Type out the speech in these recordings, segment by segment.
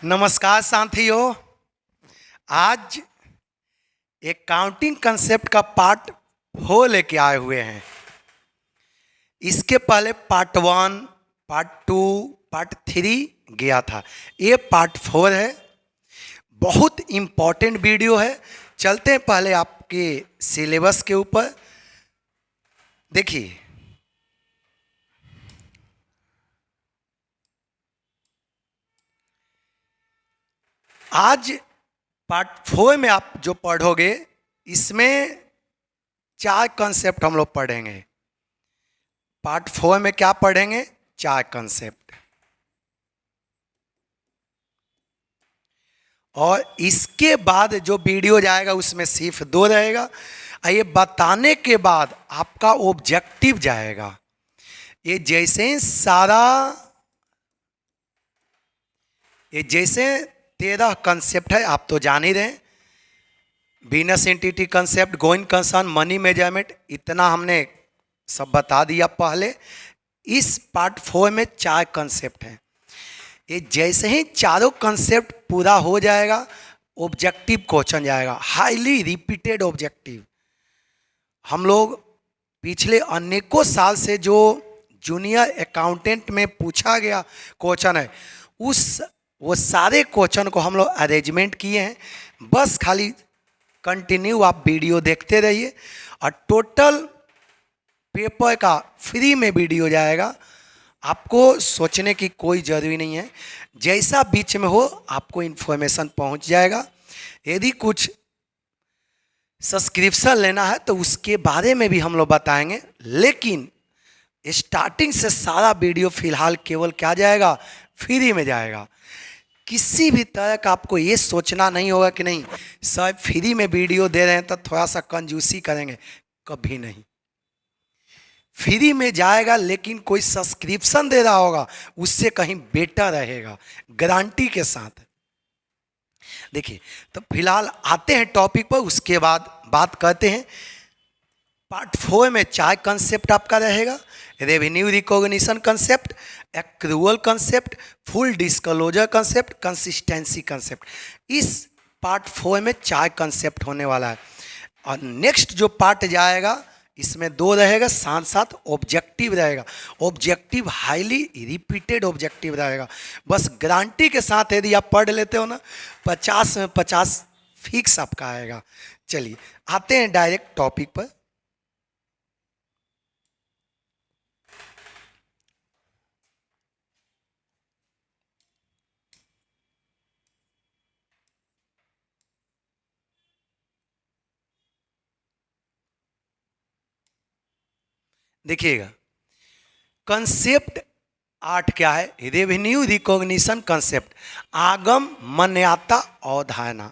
नमस्कार साथियों। आज एक काउंटिंग कंसेप्ट का पार्ट 4 लेके आए हुए हैं। इसके पहले पार्ट 1, पार्ट 2, पार्ट 3 गया था। ये पार्ट 4 है। बहुत इम्पोर्टेंट वीडियो है। चलते हैं पहले आपके सिलेबस के ऊपर। देखिए, आज पार्ट 4 में आप जो पढ़ोगे, इसमें 4 कंसेप्ट हम लोग पढ़ेंगे। पार्ट 4 में क्या पढ़ेंगे? 4 कंसेप्ट। और इसके बाद जो वीडियो जाएगा उसमें सिर्फ 2 रहेगा। ये बताने के बाद आपका ऑब्जेक्टिव जाएगा। ये जैसे 13 कंसेप्ट है, आप तो जान ही रहे हैं। Business entity concept, going concern, money measurement, इतना हमने सब बता दिया पहले। इस पार्ट 4 में 4 कंसेप्ट हैं। ये जैसे ही चारों कंसेप्ट पूरा हो जाएगा, ऑब्जेक्टिव क्वेश्चन जाएगा, हाईली रिपीटेड ऑब्जेक्टिव। हम लोग पिछले अनेकों साल से जो जूनियर अकाउंटेंट में पूछा गया क्वेश्चन है, वो सारे क्वेश्चन को हम लोग अरेंजमेंट किए हैं। बस खाली कंटिन्यू आप वीडियो देखते रहिए। और टोटल पेपर का फ्री में वीडियो जाएगा। आपको सोचने की कोई ज़रूरी नहीं है। जैसा बीच में हो आपको इन्फॉर्मेशन पहुंच जाएगा। यदि कुछ सब्सक्रिप्शन लेना है तो उसके बारे में भी हम लोग बताएंगे। लेकिन स्टार्टिंग से सारा वीडियो फिलहाल केवल क्या जाएगा? फ्री में जाएगा। किसी भी तरह का आपको ये सोचना नहीं होगा कि नहीं सर फ्री में वीडियो दे रहे हैं तो थोड़ा सा कंजूसी करेंगे। कभी नहीं। फ्री में जाएगा, लेकिन कोई सब्सक्रिप्शन दे रहा होगा उससे कहीं बेटर रहेगा, गारंटी के साथ। देखिए, तो फिलहाल आते हैं टॉपिक पर, उसके बाद बात करते हैं। पार्ट 4 में 4 कंसेप्ट आपका रहेगा। Revenue recognition concept, accrual concept, full disclosure concept, consistency concept. इस पार्ट 4 में 4 कंसेप्ट होने वाला है। और नेक्स्ट जो पार्ट जाएगा इसमें 2 रहेगा, साथ साथ ऑब्जेक्टिव रहेगा। ऑब्जेक्टिव हाईली रिपीटेड ऑब्जेक्टिव रहेगा। बस गारंटी के साथ यदि आप पढ़ लेते हो ना, 50 में 50 फिक्स आपका आएगा। चलिए आते हैं डायरेक्ट टॉपिक पर। देखिएगा, कंसेप्ट 8 क्या है? रेवेन्यू रिकॉग्निशन कंसेप्ट, आगम मान्यता अवधारणा।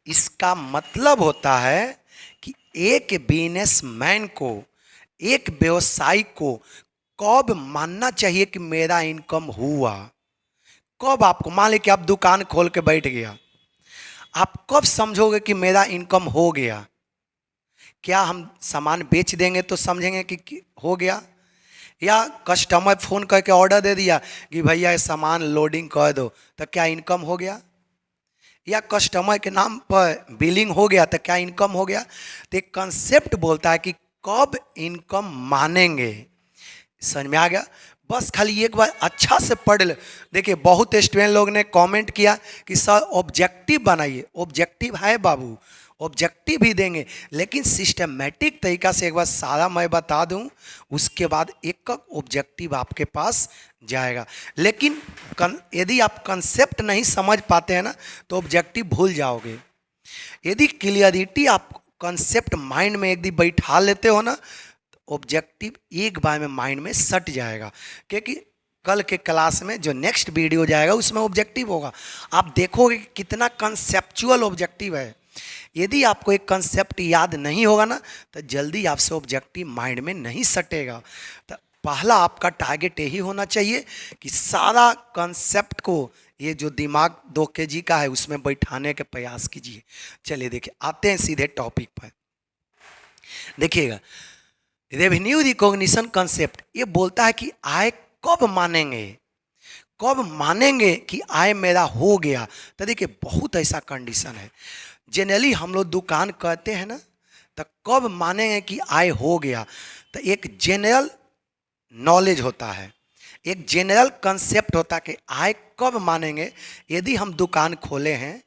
इसका मतलब होता है कि एक बिजनेसमैन को, एक व्यवसायी को कब मानना चाहिए कि मेरा इनकम हुआ। कब आपको, मान लीजिए कि आप दुकान खोल के बैठ गया, आप कब समझोगे कि मेरा इनकम हो गया? क्या हम सामान बेच देंगे तो समझेंगे कि हो गया, या कस्टमर फ़ोन करके ऑर्डर दे दिया कि भैया ये सामान लोडिंग कर दो तो क्या इनकम हो गया, या कस्टमर के नाम पर बिलिंग हो गया तो क्या इनकम हो गया? तो एक कंसेप्ट बोलता है कि कब इनकम मानेंगे। समझ में आ गया? बस खाली एक बार अच्छा से पढ़ ले। देखिए, बहुत स्टूडेंट लोग ने कमेंट किया कि सर ऑब्जेक्टिव बनाइए। ऑब्जेक्टिव है बाबू, ऑब्जेक्टिव भी देंगे, लेकिन सिस्टमेटिक तरीका से एक बार सारा मैं बता दूं, उसके बाद एक ऑब्जेक्टिव आपके पास जाएगा। लेकिन यदि आप कंसेप्ट नहीं समझ पाते हैं ना, तो ऑब्जेक्टिव भूल जाओगे। यदि क्लियरिटी आप कंसेप्ट माइंड में यदि बैठा लेते हो ना, ऑब्जेक्टिव एक बार में माइंड में सट जाएगा। क्योंकि कल के क्लास में जो नेक्स्ट वीडियो जाएगा उसमें ऑब्जेक्टिव होगा। आप देखोगे कि कितना कंसेप्चुअल ऑब्जेक्टिव है। यदि आपको एक कंसेप्ट याद नहीं होगा ना, तो जल्दी आपसे ऑब्जेक्टिव माइंड में नहीं सटेगा। तो पहला आपका टारगेट यही होना चाहिए कि सारा कंसेप्ट को, ये जो दिमाग 2 kg का है, उसमें बैठाने के प्रयास कीजिए। चलिए देखिए, आते हैं सीधे टॉपिक पर। देखिएगा, रेवेन्यू रिकॉग्निशन कंसेप्ट ये बोलता है कि आय कब मानेंगे, कब मानेंगे कि आय मेरा हो गया? तो देखिए बहुत ऐसा कंडीशन है, जनरली हम लोग दुकान करते हैं ना, तो कब मानेंगे कि आय हो गया? तो एक जनरल नॉलेज होता है, एक जनरल कंसेप्ट होता है कि आय कब मानेंगे। यदि हम दुकान खोले हैं,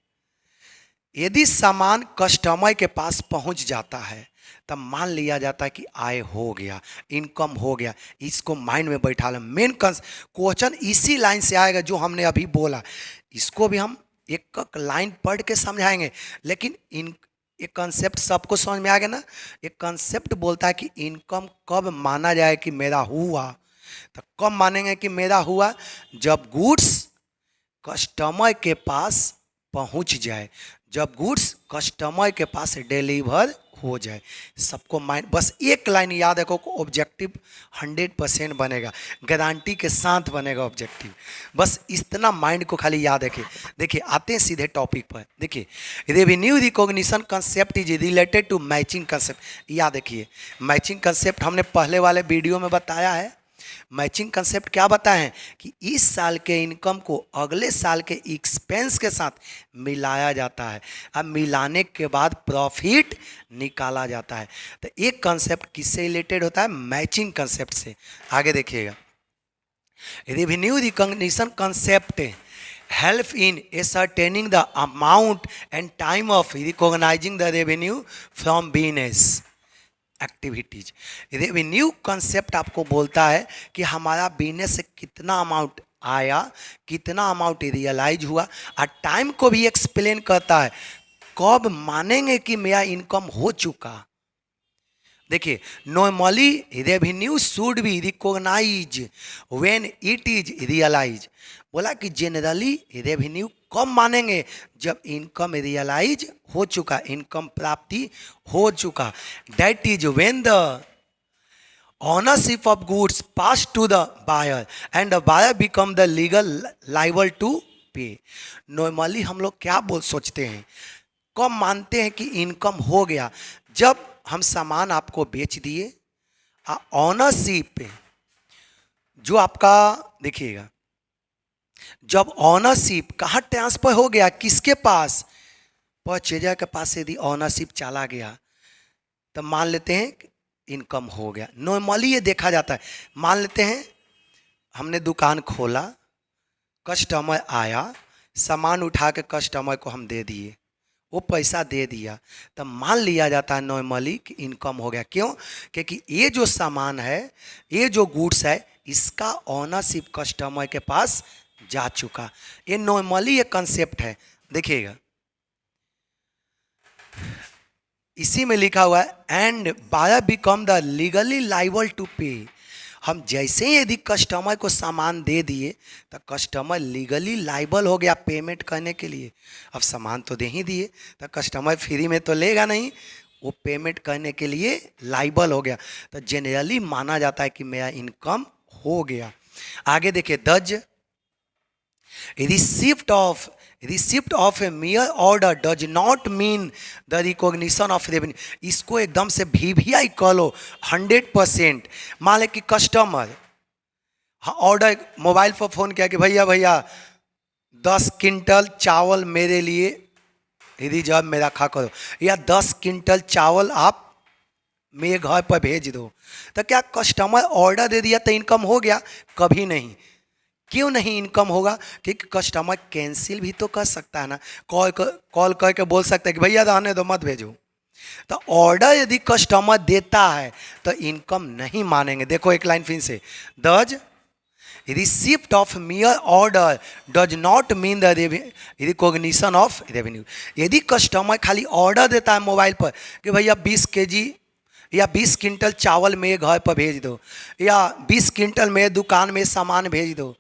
यदि सामान कस्टमर के पास पहुंच जाता है, तब मान लिया जाता है कि आय हो गया, इनकम हो गया। इसको माइंड में बैठा लें। मेन क्वेश्चन इसी लाइन से आएगा जो हमने अभी बोला। इसको भी हम एक एक लाइन पढ़ के समझाएंगे, लेकिन इन एक कंसेप्ट सबको समझ में आ गया ना। एक कंसेप्ट बोलता है कि इनकम कब माना जाए कि मेरा हुआ। तो कब मानेंगे कि मेरा हुआ? जब गुड्स कस्टमर के पास पहुंच जाए, जब गुड्स कस्टमर के पास डिलीवर हो जाए। सबको माइंड बस एक लाइन याद रखो, ऑब्जेक्टिव 100% बनेगा, गारंटी के साथ बनेगा ऑब्जेक्टिव। बस इतना माइंड को खाली याद रखे। देखिए आते हैं सीधे टॉपिक पर। देखिए revenue recognition concept is related to matching concept. याद रखिए, मैचिंग कंसेप्ट हमने पहले वाले वीडियो में बताया है। मैचिंग कंसेप्ट क्या बताए हैं कि इस साल के इनकम को अगले साल के एक्सपेंस के साथ मिलाया जाता है। अब मिलाने के बाद प्रॉफिट निकाला जाता है। तो एक कंसेप्ट किससे रिलेटेड होता है? मैचिंग कंसेप्ट से। आगे देखिएगा, revenue recognition concept help in ascertaining the amount and time of recognizing the revenue from business activities. Revenue concept आपको बोलता है कि हमारा बिजनेस से कितना अमाउंट आया, कितना अमाउंट रियलाइज हुआ, और टाइम को भी एक्सप्लेन करता है कब मानेंगे कि मेरा इनकम हो चुका। देखिए normally revenue should be recognize when it is realize. बोला कि जनरली रेवेन्यू कब मानेंगे? जब इनकम रियलाइज हो चुका, इनकम प्राप्ति हो चुका। That is when the ownership of goods pass to the buyer and the buyer become the legal liable to pay. Normally हम लोग क्या सोचते हैं, कब मानते हैं कि इनकम हो गया? जब हम सामान आपको बेच दिए, ओनरशिप जो आपका, देखिएगा जब ओनरशिप कहाँ ट्रांसफर हो गया, किसके पास? परचेजर के पास यदि ओनरशिप चला गया तो मान लेते हैं इनकम हो गया। नॉर्मली ये देखा जाता है। मान लेते हैं हमने दुकान खोला, कस्टमर आया, सामान उठा के कस्टमर को हम दे दिए, वो पैसा दे दिया, तब मान लिया जाता है नॉर्मली कि इनकम हो गया। क्यों? क्योंकि ये जो सामान है, ये जो गुड्स है, इसका ओनरशिप कस्टमर के पास जा चुका। ये नॉर्मली ये कंसेप्ट है। देखिएगा इसी में लिखा हुआ है and buyer become the legally liable to pay. हम जैसे ही यदि कस्टमर को सामान दे दिए तो कस्टमर लीगली लाइबल हो गया पेमेंट करने के लिए। अब सामान तो दे ही दिए तो कस्टमर फ्री में तो लेगा नहीं, वो पेमेंट करने के लिए लाइबल हो गया। तो जनरली माना जाता है कि मेरा इनकम हो गया। आगे देखिए, दज receipt of a mere order does not mean the recognition of revenue। इसको एकदम से VVI कह लो 100%। मान ले कि कस्टमर ऑर्डर मोबाइल पर फोन किया कि भैया 10 क्विंटल चावल मेरे लिए रिजर्व में रखा करो, या 10 क्विंटल चावल आप मेरे घर पर भेज दो। तो क्या कस्टमर ऑर्डर दे दिया तो इनकम हो गया? कभी नहीं। क्यों नहीं इनकम होगा? क्योंकि कस्टमर कैंसिल भी तो कर सकता है ना, कॉल करके बोल सकता है कि भैया रहने दो, मत भेजो। तो ऑर्डर यदि कस्टमर देता है तो इनकम नहीं मानेंगे। देखो एक लाइन फिर से, दज receipt of मियर order does not mean the recognition of revenue. यदि कस्टमर खाली ऑर्डर देता है मोबाइल पर कि भैया 20 kg या 20 क्विंटल चावल मेरे घर पर भेज दो, या 20 क्विंटल मेरे दुकान में सामान भेज दो,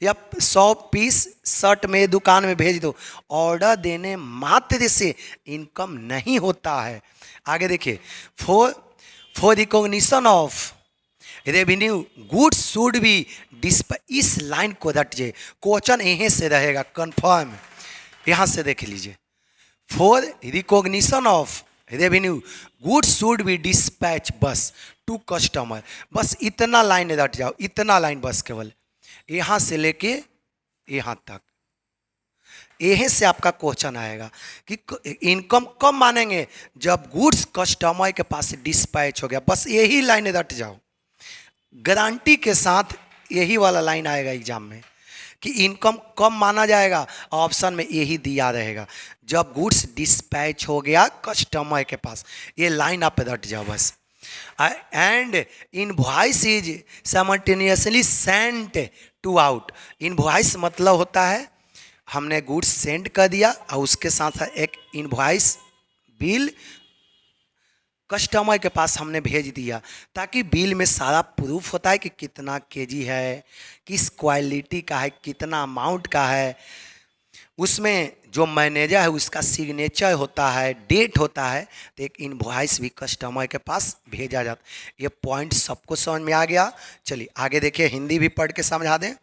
या 100 पीस शर्ट में दुकान में भेज दो, ऑर्डर देने मात्र से इनकम नहीं होता है। आगे देखिए, for recognition of revenue goods should be इस लाइन को रट जाए, क्वेश्चन यहीं से रहेगा कंफर्म। यहाँ से देख लीजिए, for recognition of revenue goods should be dispatch बस टू कस्टमर। बस इतना लाइन रट जाओ, इतना लाइन बस केवल यहाँ से लेके यहाँ तक। यहीं से आपका क्वेश्चन आएगा कि इनकम कब मानेंगे, जब गुड्स कस्टमर के पास डिस्पैच हो गया। बस यही लाइन रट जाओ, गारंटी के साथ यही वाला लाइन आएगा एग्जाम में कि इनकम कब माना जाएगा। ऑप्शन में यही दिया रहेगा, जब गुड्स डिस्पैच हो गया कस्टमर के पास। ये लाइन आप रट जाओ बस। And invoice is simultaneously sent to out. Invoice मतलब होता है हमने गुड्स सेंड कर दिया और उसके साथ साथ एक इनवॉइस बिल कस्टमर के पास हमने भेज दिया, ताकि बिल में सारा प्रूफ होता है कि कितना केजी है, किस क्वालिटी का है, कितना अमाउंट का है। उसमें जो मैनेजर है उसका सिग्नेचर होता है, डेट होता है, तो एक इनवॉइस भी कस्टमर के पास भेजा जाता है। ये पॉइंट सबको समझ में आ गया। चलिए आगे देखिए, हिंदी भी पढ़ के समझा दें।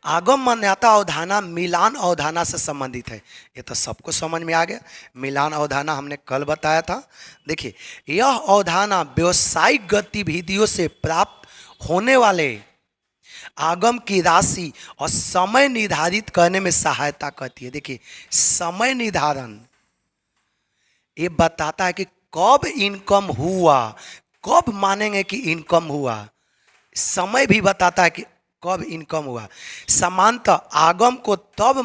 आगम मान्यता अवधारणा मिलान अवधारणा से संबंधित है। ये तो सबको समझ में आ गया। मिलान अवधारणा हमने कल बताया था। देखिए, यह अवधारणा व्यवसायिक गतिविधियों से प्राप्त होने वाले आगम की राशि और समय निर्धारित करने में सहायता करती है। देखिए, समय निर्धारण ये बताता है कि कब इनकम हुआ, कब मानेंगे कि इनकम हुआ। समय भी बताता है कि कब इनकम हुआ। समानतः आगम को तब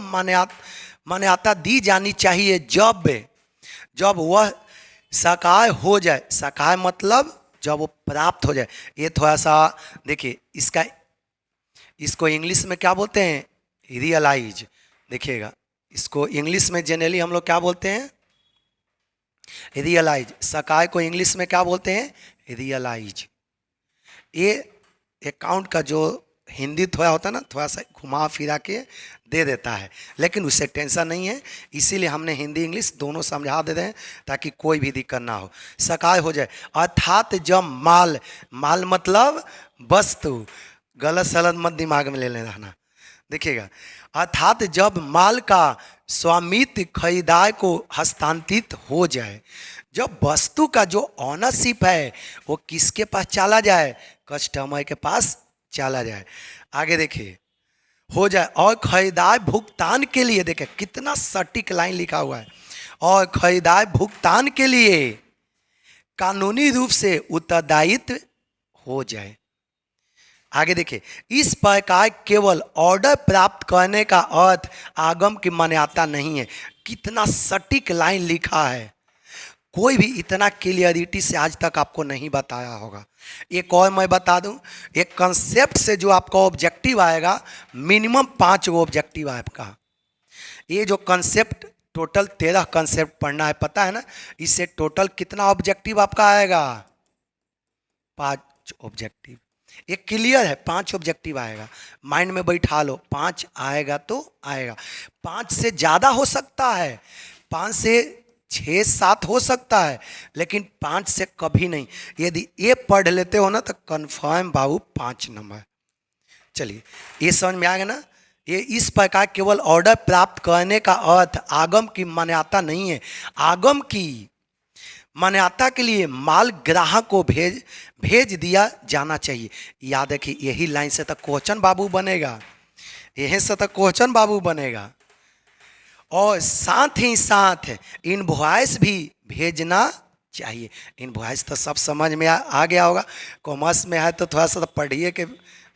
मान्यता दी जानी चाहिए जब वह साकार हो जाए। साकार मतलब जब वो प्राप्त हो जाए। ये थोड़ा सा देखिए, इसको इंग्लिश में क्या बोलते हैं, रियलाइज। देखिएगा, इसको इंग्लिश में जनरली हम लोग क्या बोलते हैं, रियलाइज। साकार को इंग्लिश में क्या बोलते हैं, रियलाइज। ये अकाउंट का जो हिंदी थोड़ा होता है ना, थोड़ा सा घुमा फिरा के दे देता है, लेकिन उससे टेंशन नहीं है। इसीलिए हमने हिंदी इंग्लिश दोनों समझा दे रहे हैं ताकि कोई भी दिक्कत ना हो। सकाय हो जाए अर्थात जब माल मतलब वस्तु, गलत सलत मत दिमाग में ले रहना। देखिएगा, अर्थात जब माल का स्वामित्व खरीदार को हस्तांतरित हो जाए, जब वस्तु का जो ऑनरशिप है वो किसके पास चला जाए, कस्टमर के पास चला जाए। आगे देखिए, हो जाए और खरीदार भुगतान के लिए, देखिए कितना सटीक लाइन लिखा हुआ है, और खरीदार भुगतान के लिए कानूनी रूप से उत्तरदायित्व हो जाए। आगे देखिए, इस प्रकार केवल ऑर्डर प्राप्त करने का अर्थ आगम की मान्यता नहीं है। कितना सटीक लाइन लिखा है, कोई भी इतना क्लियरिटी से आज तक आपको नहीं बताया होगा। एक और मैं बता दूं, एक कंसेप्ट से जो आपका ऑब्जेक्टिव आएगा, मिनिमम 5 ऑब्जेक्टिव है आपका। ये जो कंसेप्ट टोटल 13 कंसेप्ट पढ़ना है, पता है ना, इससे टोटल कितना ऑब्जेक्टिव आपका आएगा, 5 ऑब्जेक्टिव। ये क्लियर है, 5 ऑब्जेक्टिव आएगा, माइंड में बैठा लो। 5 आएगा तो आएगा, 5 से ज़्यादा हो सकता है, 5 से 6-7 हो सकता है, लेकिन 5 से कभी नहीं। यदि ये पढ़ लेते हो ना तो कंफर्म बाबू 5 नंबर। चलिए, ये समझ में आ गया ना। ये इस प्रकार केवल ऑर्डर प्राप्त करने का अर्थ आगम की मान्यता नहीं है। आगम की मान्यता के लिए माल ग्राहक को भेज दिया जाना चाहिए। याद रखिए, यही लाइन से तक क्वेश्चन बाबू बनेगा, यहीं से तक क्वेश्चन बाबू बनेगा। और साथ ही साथ इनवॉइस भी भेजना चाहिए। इनवॉइस तो सब समझ में आ गया होगा। कॉमर्स में है तो थोड़ा सा पढ़िए कि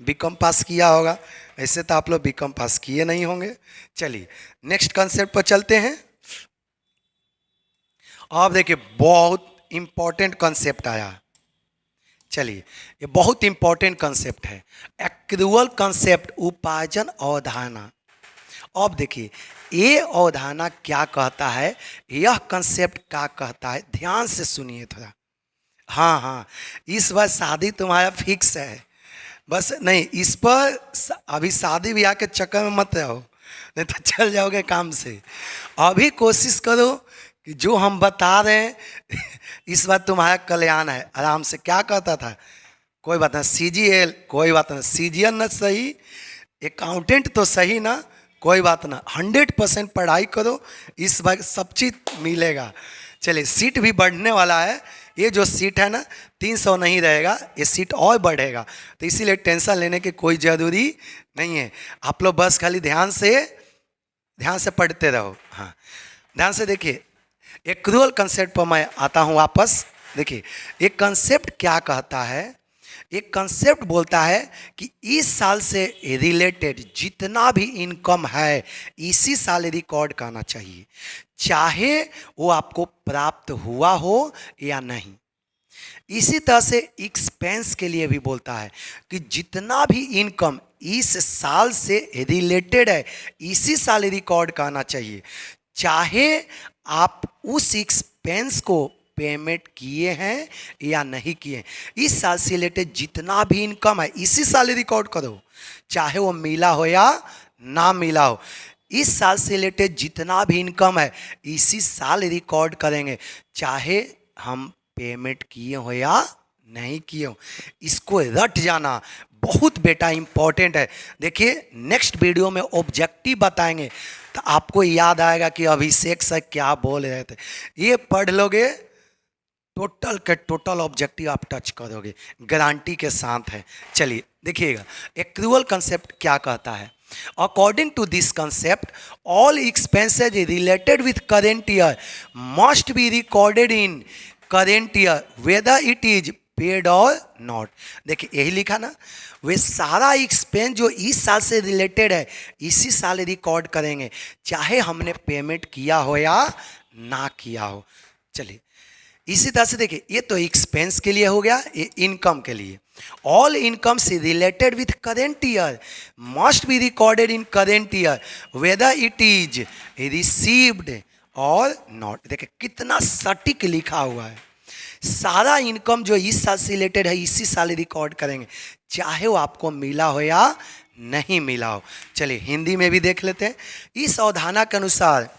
बीकॉम पास किया होगा, ऐसे तो आप लोग बीकॉम पास किए नहीं होंगे। चलिए नेक्स्ट कंसेप्ट पर चलते हैं। अब देखिए, बहुत इंपॉर्टेंट कंसेप्ट आया। चलिए, ये बहुत इंपॉर्टेंट कंसेप्ट है, एक्रूअल कंसेप्ट, उपार्जन अवधारणा। अब देखिए, ये अवधारणा क्या कहता है, यह कंसेप्ट क्या कहता है, ध्यान से सुनिए थोड़ा। हाँ, इस बार शादी तुम्हारा फिक्स है, बस नहीं इस पर अभी शादी ब्याह के चक्कर में मत रहो, नहीं तो चल जाओगे काम से। अभी कोशिश करो कि जो हम बता रहे हैं इस बार तुम्हारा कल्याण है। आराम से, क्या कहता था, कोई बात नहीं, CGL कोई बात नहीं, CGL न सही, अकाउंटेंट तो सही ना, कोई बात ना, 100% पढ़ाई करो, इस बार सब चीज़ मिलेगा। चलिए, सीट भी बढ़ने वाला है, ये जो सीट है ना 300 नहीं रहेगा, ये सीट और बढ़ेगा, तो इसीलिए टेंशन लेने की कोई ज़रूरी नहीं है। आप लोग बस खाली ध्यान से पढ़ते रहो। हाँ, ध्यान से देखिए, एक क्रूअल कंसेप्ट पर मैं आता हूँ वापस। देखिए, एक कंसेप्ट क्या कहता है, एक कंसेप्ट बोलता है कि इस साल से रिलेटेड जितना भी इनकम है इसी साल रिकॉर्ड करना चाहिए, चाहे वो आपको प्राप्त हुआ हो या नहीं। इसी तरह से एक्सपेंस के लिए भी बोलता है कि जितना भी इनकम इस साल से रिलेटेड है इसी साल रिकॉर्ड करना चाहिए, चाहे आप उस एक्सपेंस को पेमेंट किए हैं या नहीं किए। इस साल से रिलेटेड जितना भी इनकम है इसी साल रिकॉर्ड करो, चाहे वो मिला हो या ना मिला हो। इस साल से रिलेटेड जितना भी इनकम है इसी साल रिकॉर्ड करेंगे, चाहे हम पेमेंट किए हो या नहीं किए हो। इसको रट जाना बहुत बेटा इंपॉर्टेंट है। देखिए, नेक्स्ट वीडियो में ऑब्जेक्टिव बताएंगे तो आपको याद आएगा कि अभिषेक सर क्या बोल रहे थे। ये पढ़ लोगे टोटल के टोटल ऑब्जेक्टिव आप टच करोगे, गारंटी के साथ है। चलिए देखिएगा, एक्रूअल कंसेप्ट क्या कहता है। According to this concept, all expenses related with current year must be recorded in current year whether it is paid और नॉट। देखिए, यही लिखा ना, वे सारा एक्सपेंस जो इस साल से रिलेटेड है इसी साल रिकॉर्ड करेंगे, चाहे हमने पेमेंट किया हो या ना किया हो। चलिए, इसी तरह से देखिए, ये तो एक्सपेंस के लिए हो गया, ये इनकम के लिए। ऑल इनकम से related with current year must be recorded in current year whether it is received और नॉट। देखिए कितना सटीक लिखा हुआ है। सारा इनकम जो इस साल से रिलेटेड है इसी साल रिकॉर्ड करेंगे, चाहे वो आपको मिला हो या नहीं मिला हो। चलिए हिंदी में भी देख लेते हैं। इस अवधारणा के अनुसार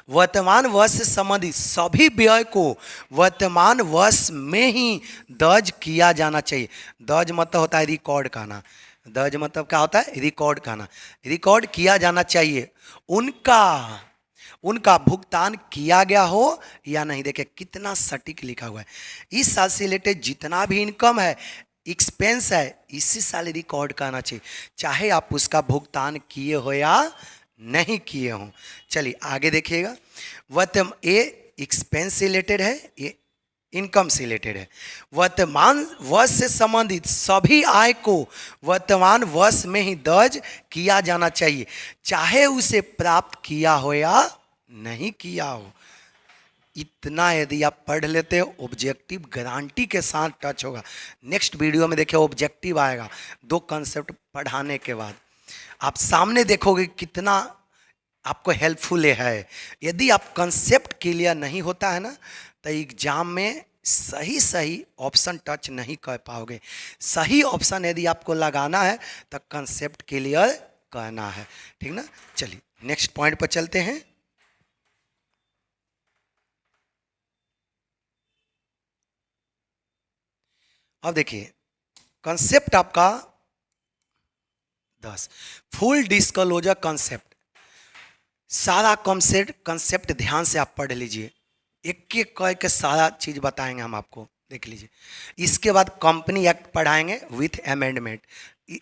वर्तमान वर्ष से संबंधित सभी व्यय को वर्तमान वर्ष में ही दर्ज किया जाना चाहिए। दर्ज मतलब होता है रिकॉर्ड करना। दर्ज मतलब क्या होता है? रिकॉर्ड करना। रिकॉर्ड किया जाना चाहिए, उनका भुगतान किया गया हो या नहीं। देखिए कितना सटीक लिखा हुआ है। इस साल से रिलेटेड जितना भी इनकम है, एक्सपेंस है, इसी साल रिकॉर्ड करना चाहिए, चाहे आप उसका भुगतान किए हो या नहीं किए हो। चलिए आगे देखिएगा। ये एक्सपेंस से रिलेटेड है, ये इनकम से रिलेटेड है। वर्तमान वर्ष से संबंधित सभी आय को वर्तमान वर्ष में ही दर्ज किया जाना चाहिए, चाहे उसे प्राप्त किया हो या नहीं किया हो। इतना यदि आप पढ़ लेते हो, ऑब्जेक्टिव गारंटी के साथ टच होगा। नेक्स्ट वीडियो में देखिए ऑब्जेक्टिव आएगा 2 कंसेप्ट पढ़ाने के बाद। आप सामने देखोगे कितना आपको हेल्पफुल है। यदि आप कंसेप्ट क्लियर नहीं होता है ना, तो एग्जाम में सही ऑप्शन टच नहीं कर पाओगे। सही ऑप्शन यदि आपको लगाना है तो कंसेप्ट क्लियर करना है, ठीक ना। चलिए नेक्स्ट पॉइंट पर चलते हैं। अब देखिए कंसेप्ट आपका 10 फुल डिस्क्लोजर कंसेप्ट। सारा कंसेप्ट ध्यान से आप पढ़ लीजिए, एक एक करके सारा चीज बताएंगे हम आपको, देख लीजिए। इसके बाद कंपनी एक्ट पढ़ाएंगे विथ अमेंडमेंट।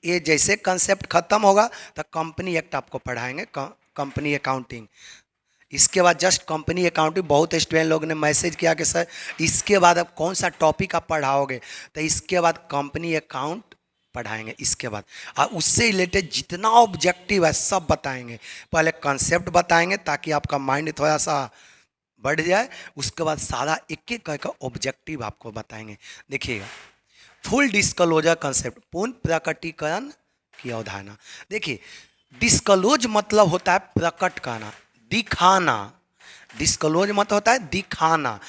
ये जैसे कंसेप्ट खत्म होगा तो कंपनी एक्ट आपको पढ़ाएंगे, कंपनी अकाउंटिंग। इसके बाद जस्ट कंपनी अकाउंटिंग। बहुत स्टूडेंट लोग ने मैसेज किया कि सर इसके बाद अब कौन सा टॉपिक आप पढ़ाओगे, तो इसके बाद कंपनी अकाउंट पढ़ाएंगे। इसके बाद और उससे रिलेटेड जितना ऑब्जेक्टिव है सब बताएंगे। पहले कंसेप्ट बताएंगे ताकि आपका माइंड थोड़ा सा बढ़ जाए, उसके बाद सारा एक एक करके ऑब्जेक्टिव आपको बताएंगे। देखिएगा, फुल डिस्क्लोजर कंसेप्ट, पूर्ण प्रकटीकरण की अवधारणा। देखिए डिस्क्लोज मतलब होता है प्रकट करना, दिखाना। डिस्क्लोज मतलब होता है दिखाना।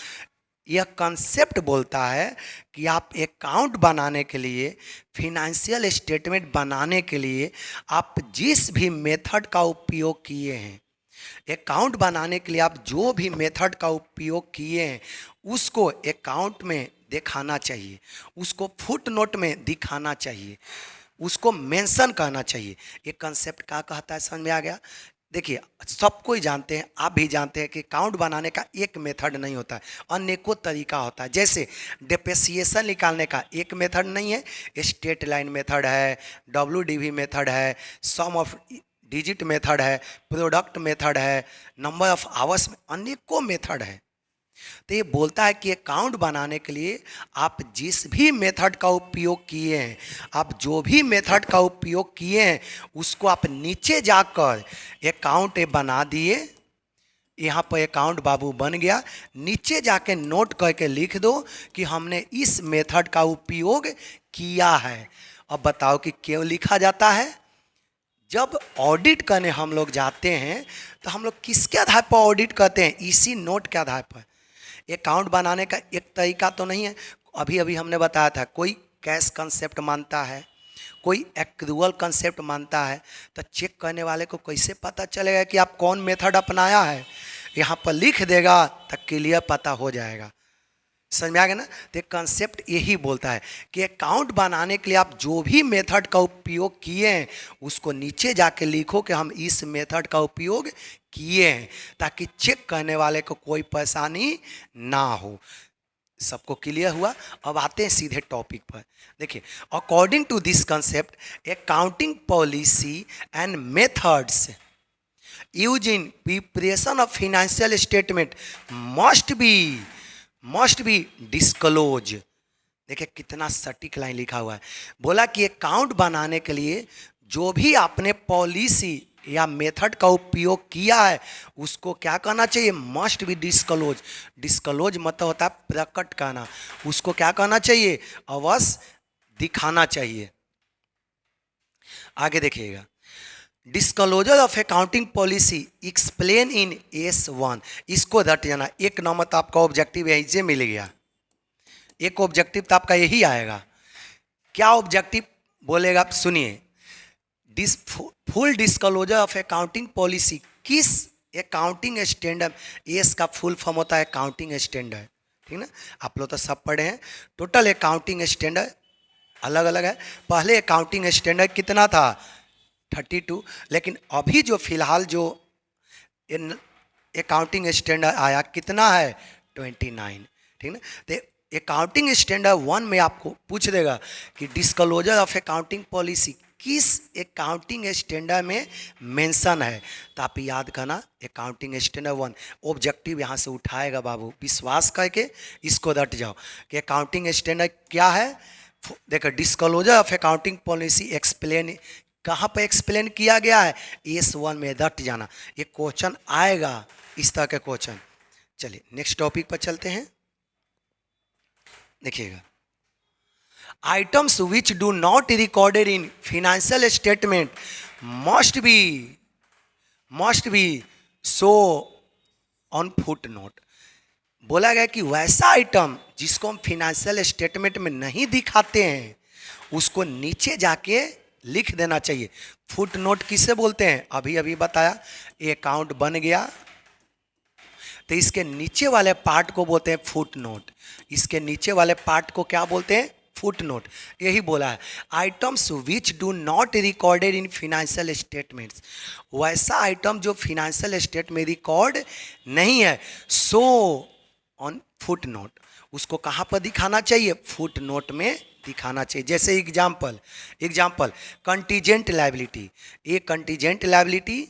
यह कंसेप्ट बोलता है कि आप अकाउंट बनाने के लिए, फिनेंशियल स्टेटमेंट बनाने के लिए आप जिस भी मेथड का उपयोग किए हैं, अकाउंट बनाने के लिए आप जो भी मेथड का उपयोग किए हैं उसको अकाउंट में दिखाना चाहिए, उसको फुट नोट में दिखाना चाहिए, उसको मेंशन करना चाहिए। ये कंसेप्ट क्या कहता है, समझ में आ गया? देखिए सबको ही जानते हैं, आप भी जानते हैं कि अकाउंट बनाने का एक मेथड नहीं होता है, अनेकों तरीका होता है। जैसे डिप्रिसिएशन निकालने का एक मेथड नहीं है, स्ट्रेट लाइन मेथड है, WDV मेथड है, सम ऑफ डिजिट मेथड है, प्रोडक्ट मेथड है, नंबर ऑफ आवर्स, अनेकों मेथड है। तो ये बोलता है कि अकाउंट बनाने के लिए आप जिस भी मेथड का उपयोग किए हैं, आप जो भी मेथड का उपयोग किए हैं उसको आप नीचे जाकर अकाउंट बना दिए। यहाँ पर अकाउंट बाबू बन गया, नीचे जाके नोट करके लिख दो कि हमने इस मेथड का उपयोग किया है। अब बताओ कि क्यों लिखा जाता है? जब ऑडिट करने हम लोग जाते हैं तो हम लोग किसके आधार पर ऑडिट करते हैं? इसी नोट के आधार पर। अकाउंट बनाने का एक तरीका तो नहीं है, अभी अभी हमने बताया था, कोई कैश कंसेप्ट मानता है, कोई एक्रूअल कंसेप्ट मानता है। तो चेक करने वाले को कैसे पता चलेगा कि आप कौन मेथड अपनाया है? यहाँ पर लिख देगा तो क्लियर पता हो जाएगा। समझ में आ गया ना? तो कंसेप्ट यही बोलता है कि अकाउंट बनाने के लिए आप जो भी मेथड का उपयोग किए हैं उसको नीचे जाके लिखो कि हम इस मेथड का उपयोग किए हैं, ताकि चेक करने वाले को कोई परेशानी ना हो। सबको क्लियर हुआ? अब आते हैं सीधे टॉपिक पर। देखिए, according to this concept accounting policy and methods use in preparation of financial statement must be disclose. देखिए कितना सटीक लाइन लिखा हुआ है। बोला कि अकाउंट बनाने के लिए जो भी आपने पॉलिसी या मेथड का उपयोग किया है उसको क्या करना चाहिए? Must be disclose. डिस्क्लोज मतलब होता है प्रकट करना, उसको क्या करना चाहिए? अवश्य दिखाना चाहिए। आगे देखिएगा, disclosure of accounting policy explain in S1। इसको रट जाना, एक नंबर तो आपका ऑब्जेक्टिव यहीं से मिल गया। एक ऑब्जेक्टिव तो आपका यही आएगा। क्या ऑब्जेक्टिव बोलेगा आप सुनिए। Full disclosure of accounting policy, किस अकाउंटिंग स्टैंडर्ड? एस का फुल फॉर्म होता है अकाउंटिंग स्टैंडर्ड, ठीक ना? आप लोग तो सब पढ़े हैं। टोटल अकाउंटिंग स्टैंडर्ड अलग अलग है। पहले अकाउंटिंग स्टैंडर्ड कितना था? 32। लेकिन अभी जो फिलहाल जो अकाउंटिंग स्टैंडर्ड आया कितना है? 29, ठीक ना? तो अकाउंटिंग स्टैंडर्ड 1 में आपको पूछ देगा कि डिस्क्लोजर ऑफ अकाउंटिंग पॉलिसी किस अकाउंटिंग स्टैंडर्ड में मेंशन है। तो आप याद करना अकाउंटिंग स्टैंडर्ड 1। ऑब्जेक्टिव यहाँ से उठाएगा बाबू, विश्वास करके इसको रट जाओ कि अकाउंटिंग स्टैंडर्ड क्या है। देखो, disclosure of accounting policy explain कहाँ पर एक्सप्लेन किया गया है? S1 में रट जाना, ये क्वेश्चन आएगा, इस तरह के क्वेश्चन। चलिए नेक्स्ट टॉपिक पर चलते हैं। देखिएगा, items which do not recorded in financial statement must B show on foot note. बोला गया कि वैसा आइटम जिसको हम फाइनेंशियल स्टेटमेंट में नहीं दिखाते हैं उसको नीचे जाके लिख देना चाहिए। फुट नोट किसे बोलते हैं? अभी अभी बताया। ये अकाउंट बन गया तो इसके नीचे वाले पार्ट को बोलते हैं फुट नोट। इसके नीचे वाले पार्ट को क्या बोलते हैं? Foot note. यही बोला है, items which do not recorded in financial statements. वैसा आइटम जो फाइनेंशियल स्टेट में रिकॉर्ड नहीं है, सो ऑन फुट नोट, उसको कहाँ पर दिखाना चाहिए? फुट नोट में दिखाना चाहिए। जैसे एग्जाम्पल कंटीजेंट लायबिलिटी। ये कंटीजेंट लायबिलिटी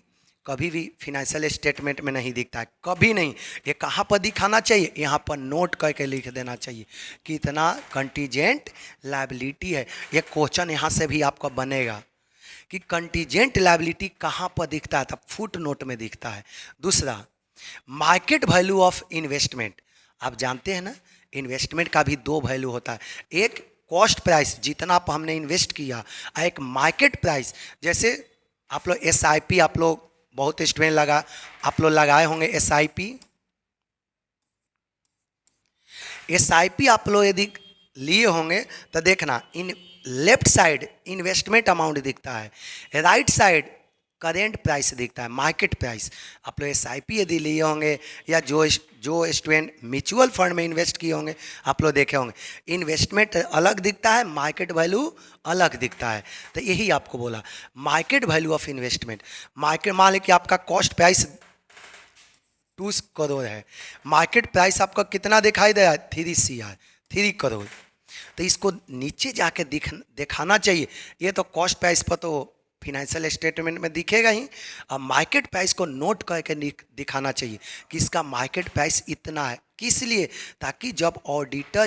कभी भी फाइनेंशियल स्टेटमेंट में नहीं दिखता है, कभी नहीं। ये कहाँ पर दिखाना चाहिए? यहाँ पर नोट करके लिख देना चाहिए कि इतना कंटीजेंट लायबिलिटी है। ये क्वेश्चन यहाँ से भी आपका बनेगा कि कंटीजेंट लायबिलिटी कहाँ पर दिखता है? तब फुट नोट में दिखता है। दूसरा, मार्केट वैल्यू ऑफ इन्वेस्टमेंट। आप जानते हैं ना, इन्वेस्टमेंट का भी दो वैल्यू होता है, एक कॉस्ट प्राइस जितना आप हमने इन्वेस्ट किया, और एक मार्केट प्राइस। जैसे आप लोग SIP, आप लोग बहुत स्टूडेंट आप लोग लगाए होंगे SIP आप लोग यदि लिए होंगे तो देखना, in left side investment amount दिखता है, राइट साइड करेंट प्राइस दिखता है, मार्केट प्राइस। आप लोग SIP यदि लिए होंगे या जो स्टूडेंट म्यूचुअल फंड में इन्वेस्ट किए होंगे आप लोग देखे होंगे, इन्वेस्टमेंट अलग दिखता है, मार्केट वैल्यू अलग दिखता है। तो यही आपको बोला market value of investment. Market मान लें कि आपका कॉस्ट प्राइस 2 करोड़ है, मार्केट प्राइस आपका कितना दिखाई दे रहा है 3 करोड़। तो इसको नीचे जाके दिखाना चाहिए। ये तो कॉस्ट प्राइस पर तो फिनेंशियल स्टेटमेंट में दिखेगा ही, अब मार्केट प्राइस को नोट करके दिखाना चाहिए कि इसका मार्केट प्राइस इतना है। किस लिए? ताकि जब ऑडिटर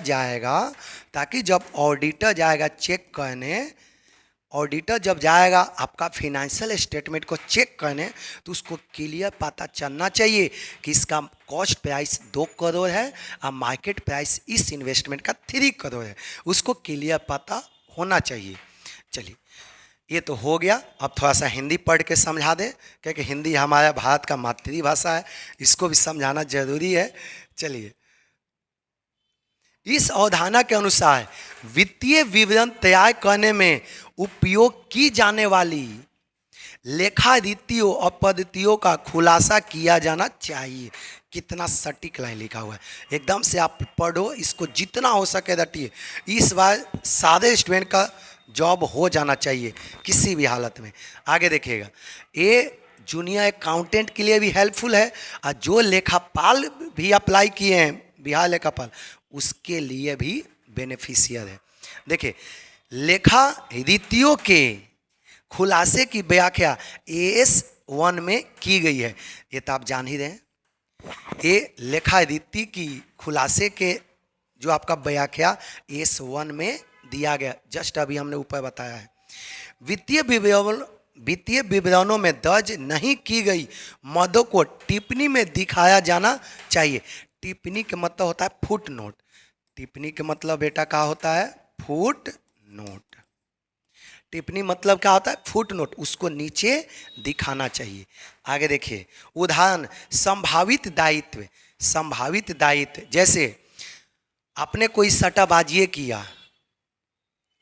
जाएगा चेक करने, ऑडिटर जब जाएगा आपका फिनेंशियल स्टेटमेंट को चेक करने, तो उसको क्लियर पता चलना चाहिए कि इसका कॉस्ट प्राइस 2 करोड़ है और मार्केट प्राइस इस इन्वेस्टमेंट का 3 करोड़ है, उसको क्लियर पता होना चाहिए। चलिए ये तो हो गया। अब थोड़ा सा हिंदी पढ़ के समझा दें, क्योंकि हिंदी हमारा भारत का मातृभाषा है, इसको भी समझाना जरूरी है। चलिए, इस अवधारणा के अनुसार वित्तीय विवरण तैयार करने में उपयोग की जाने वाली लेखा रीतियों और पद्धतियों का खुलासा किया जाना चाहिए। कितना सटीक लाइन लिखा हुआ है, एकदम से आप पढ़ो, इसको जितना हो सके रटिए। इस बार सारे स्टूडेंट का जॉब हो जाना चाहिए किसी भी हालत में। आगे देखिएगा, ये जूनियर अकाउंटेंट के लिए भी हेल्पफुल है और जो लेखापाल भी अप्लाई किए हैं, बिहार लेखापाल, उसके लिए भी बेनिफिशियल है। देखिए, लेखा रीतियों के खुलासे की व्याख्या AS1 में की गई है। ये तो आप जान ही रहे हैं, ये लेखा रीति की खुलासे के जो आपका व्याख्या AS1 में दिया गया, जस्ट अभी हमने ऊपर बताया है। वित्तीय विवरणों में दर्ज नहीं की गई मदों को टिप्पणी में दिखाया जाना चाहिए। टिप्पणी का मतलब होता है फुट नोट। टिप्पणी का मतलब बेटा क्या होता है? Foot note. टिप्पणी मतलब क्या होता है? फुट नोट, उसको नीचे दिखाना चाहिए। आगे देखिए, उदाहरण संभावित दायित्व। संभावित दायित्व जैसे आपने कोई सट्टाबाजी किया,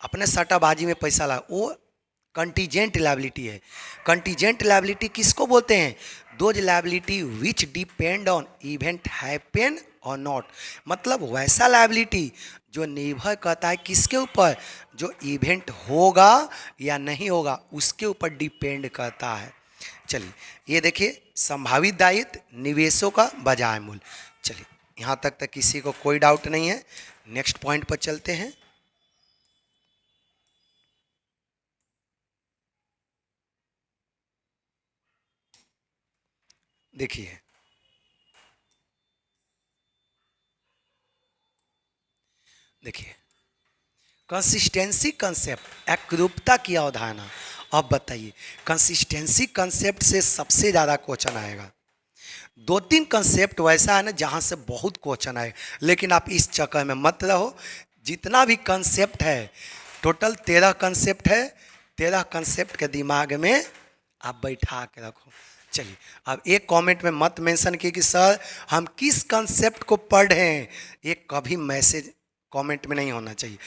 अपने सट्टाबाजी में पैसा लगा, वो कंटीजेंट लायबिलिटी है। कंटीजेंट लायबिलिटी किसको बोलते हैं? Those liability which depend on event happen और नॉट। मतलब वैसा लायबिलिटी जो निर्भर करता है किसके ऊपर? जो इवेंट होगा या नहीं होगा उसके ऊपर डिपेंड करता है। चलिए ये देखिए, संभावित दायित्व निवेशों का बाजार मूल्य। चलिए यहाँ तक किसी को कोई डाउट नहीं है। नेक्स्ट पॉइंट पर चलते हैं। देखिए, कंसिस्टेंसी कंसेप्ट, एकरूपता की अवधारणा। अब बताइए, कंसिस्टेंसी कंसेप्ट से सबसे ज़्यादा क्वेश्चन आएगा। 2-3 कंसेप्ट वैसा है ना जहाँ से बहुत क्वेश्चन आएगा, लेकिन आप इस चक्कर में मत रहो। जितना भी कंसेप्ट है, टोटल 13 कंसेप्ट है, 13 कंसेप्ट के दिमाग में आप बैठा के रखो। चलिए, अब एक कमेंट में मत मेंशन किए कि सर हम किस कंसेप्ट को पढ़ रहे हैं, ये कभी मैसेज कमेंट में नहीं होना चाहिए।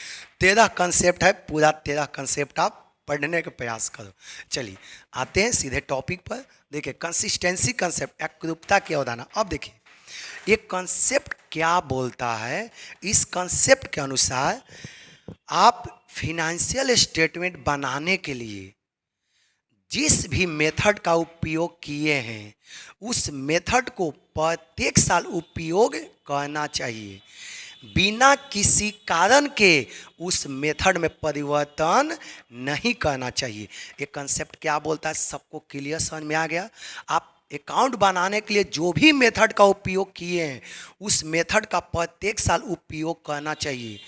13 कंसेप्ट है, पूरा 13 कंसेप्ट आप पढ़ने का प्रयास करो। चलिए आते हैं सीधे टॉपिक पर। देखिए, कंसिस्टेंसी कंसेप्ट, एकरूपता की अवधारणा। अब देखिए ये कंसेप्ट क्या बोलता है। इस कंसेप्ट के अनुसार आप फिनेंशियल स्टेटमेंट बनाने के लिए जिस भी मेथड का उपयोग किए हैं उस मेथड को प्रत्येक साल उपयोग करना चाहिए, बिना किसी कारण के उस मेथड में परिवर्तन नहीं करना चाहिए। ये कंसेप्ट क्या बोलता है, सबको क्लियर समझ में आ गया? आप अकाउंट बनाने के लिए जो भी मेथड का उपयोग किए हैं उस मेथड का प्रत्येक साल उपयोग करना चाहिए,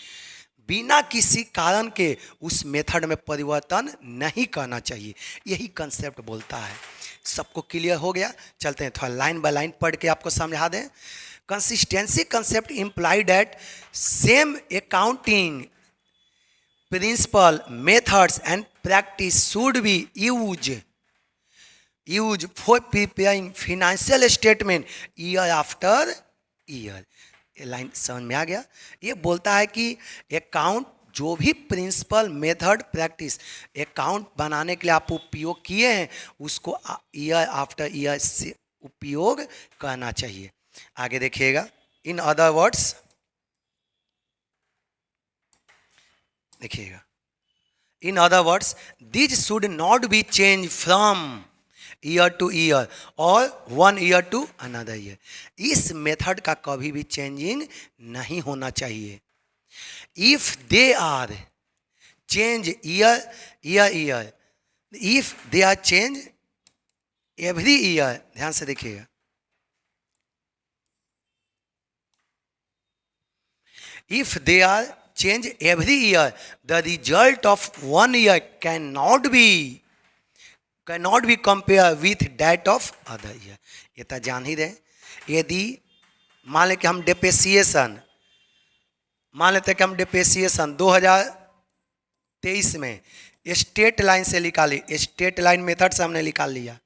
बिना किसी कारण के उस मेथड में परिवर्तन नहीं करना चाहिए। यही कंसेप्ट बोलता है। सबको क्लियर हो गया? चलते हैं, थोड़ा लाइन बाय लाइन पढ़ के आपको समझा दें। Consistency concept implied that same accounting principle, methods and practice should be used for preparing financial statement year after year। ये लाइन समझ में आ गया? ये बोलता है कि अकाउंट जो भी प्रिंसिपल मेथड प्रैक्टिस अकाउंट बनाने के लिए आप उपयोग किए हैं उसको ईयर आफ्टर ईयर से उपयोग करना चाहिए। आगे देखिएगा, इन अदर वर्ड्स देखिएगा, in other words this should not be change from year to year और 1 ईयर टू अनदर ईयर। इस मेथड का कभी भी चेंजिंग नहीं होना चाहिए। If they are change year, if they are change every year, ध्यान से देखिएगा, if they are change every year the result of 1 year can not be compare with that of other year. ये तो जान ही रहे, यदि मान लें कि हम डेप्रिसिएशन, मान लेते हैं कि हम डेप्रिसिएशन 2023 में स्टेट लाइन से निकाली, स्टेट लाइन मेथड से हमने निकाल लिया।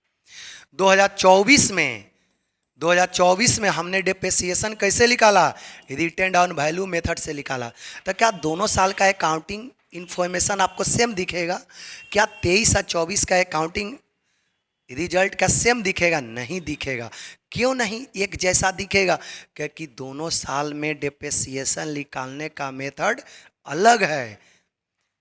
2024 में हमने डेप्रिसिएशन कैसे निकाला, रिटेन डाउन वैल्यू मेथड से निकाला। तो क्या दोनों साल का अकाउंटिंग इंफॉर्मेशन आपको सेम दिखेगा? क्या 23 और 24 का अकाउंटिंग रिजल्ट का सेम दिखेगा? नहीं दिखेगा। क्यों नहीं एक जैसा दिखेगा? क्योंकि दोनों साल में डेप्रिसिएशन निकालने का मेथड अलग है।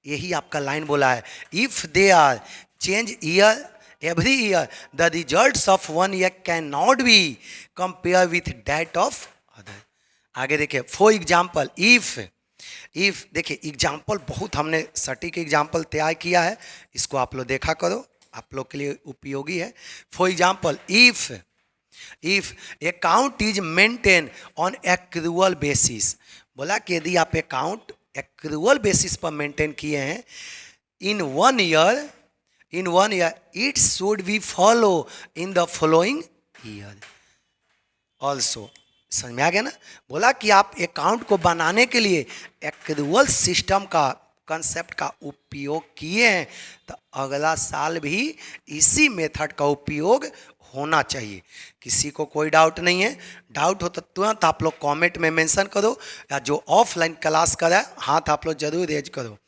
यही आपका लाइन बोला है, if they are change year every year the results of 1 year can not be compare with that of other. आगे देखिए, फॉर एग्जाम्पल इफ देखिए एग्जाम्पल बहुत हमने सटीक एग्जाम्पल तैयार किया है, इसको आप लोग देखा करो, आप लोग के लिए उपयोगी है। For example if account is maintain on accrual basis, बोला कि यदि आप अकाउंट एक्रूअल बेसिस पर मेंटेन किए हैं इन 1 year it should be follow in the following year also. समझ में आ गया ना? बोला कि आप अकाउंट को बनाने के लिए एक्रूअल सिस्टम का कंसेप्ट का उपयोग किए हैं तो अगला साल भी इसी मेथड का उपयोग होना चाहिए। किसी को कोई डाउट नहीं है? डाउट हो तो तुरंत आप लोग कमेंट में मेंशन करो, या जो ऑफलाइन क्लास करा है हाथ आप लोग जरूर रेज करो,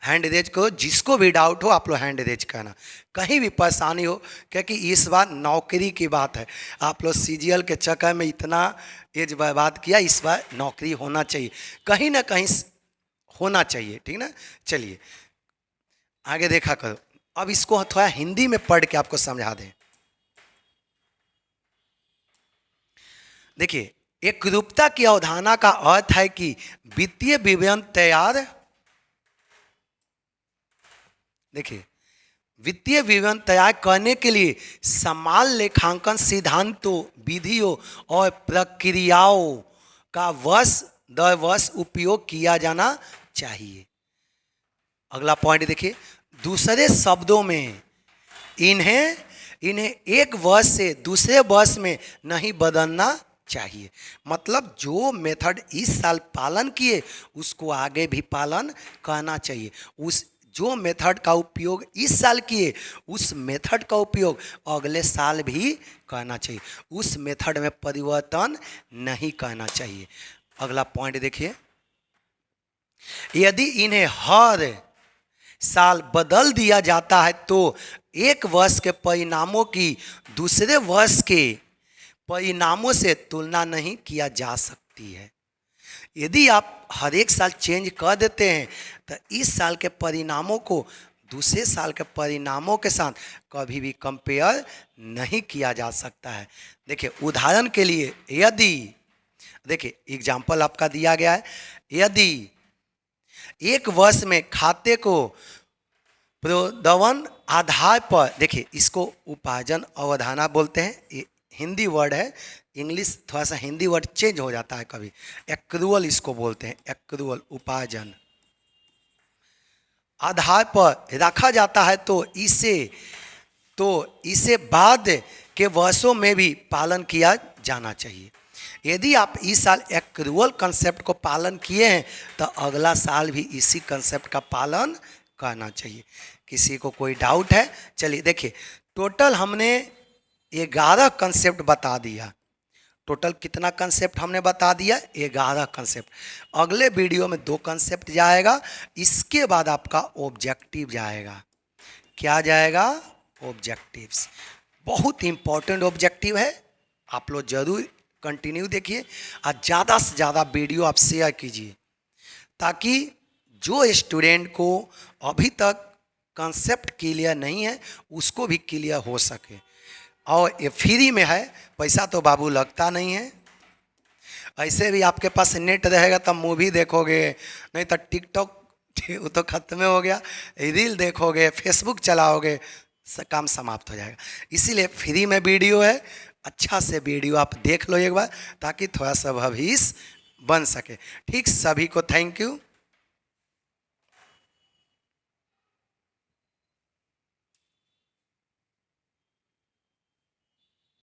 हैंड रेज करो। जिसको भी डाउट हो आप लोग हैंड रेज करना, कहीं भी परेशानी हो, क्योंकि इस बार नौकरी की बात है। आप लोग सीजीएल के चक्कर में इतना एज बर्बाद किया, इस बार नौकरी होना चाहिए, कहीं ना कहीं होना चाहिए, ठीक ना? चलिए आगे देखा करो। अब इसको थोड़ा हिंदी में पढ़ के आपको समझा दें। देखिए, एकरूपता की अवधारणा का अर्थ है कि वित्तीय विवरण तैयार, देखिए वित्तीय विवरण तैयार करने के लिए समान लेखांकन सिद्धांतों, विधियों और प्रक्रियाओं का वर्ष दर वर्ष उपयोग किया जाना चाहिए। अगला पॉइंट देखिए, दूसरे शब्दों में इन्हें एक वर्ष से दूसरे वर्ष में नहीं बदलना चाहिए। मतलब जो मेथड इस साल पालन किए उसको आगे भी पालन करना चाहिए। उस जो मेथड का उपयोग इस साल किए उस मेथड का उपयोग अगले साल भी करना चाहिए। उस मेथड में परिवर्तन नहीं करना चाहिए। अगला पॉइंट देखिए, यदि इन्हें हर साल बदल दिया जाता है तो एक वर्ष के परिणामों की दूसरे वर्ष के परिणामों से तुलना नहीं किया जा सकती है। यदि आप हर एक साल चेंज कर देते हैं तो इस साल के परिणामों को दूसरे साल के परिणामों के साथ कभी भी कंपेयर नहीं किया जा सकता है। देखिए उदाहरण के लिए, यदि देखिए एग्जाम्पल आपका दिया गया है, यदि एक वर्ष में खाते को प्रदवन आधार पर, देखिए इसको उपार्जन अवधारणा बोलते हैं, ये हिंदी वर्ड है, इंग्लिश थोड़ा सा हिंदी वर्ड चेंज हो जाता है कभी। एक्रूअल इसको बोलते हैं, एक्रूअल उपार्जन आधार पर रखा जाता है तो इसे बाद के वर्षों में भी पालन किया जाना चाहिए। यदि आप इस साल एक्रूअल कंसेप्ट को पालन किए हैं तो अगला साल भी इसी कंसेप्ट का पालन करना चाहिए। किसी को कोई डाउट है? चलिए देखिए, टोटल हमने 11 कंसेप्ट बता दिया। टोटल कितना कंसेप्ट हमने बता दिया, 11 कंसेप्ट। अगले वीडियो में 2 कंसेप्ट जाएगा, इसके बाद आपका ऑब्जेक्टिव जाएगा। क्या जाएगा? ऑब्जेक्टिव्स। बहुत इंपॉर्टेंट ऑब्जेक्टिव है, आप लोग जरूर कंटिन्यू देखिए और ज़्यादा से ज़्यादा वीडियो आप शेयर कीजिए, ताकि जो स्टूडेंट को अभी तक कंसेप्ट क्लियर नहीं है उसको भी क्लियर हो सके। और ये फ्री में है, पैसा तो बाबू लगता नहीं है। ऐसे भी आपके पास नेट रहेगा तब मूवी देखोगे, नहीं तो टिकटॉक वो तो खत्म हो गया, रील देखोगे, फेसबुक चलाओगे, काम समाप्त हो जाएगा। इसीलिए फ्री में वीडियो है, अच्छा से वीडियो आप देख लो एक बार, ताकि थोड़ा सा भविष्य बन सके। ठीक, सभी को थैंक यू।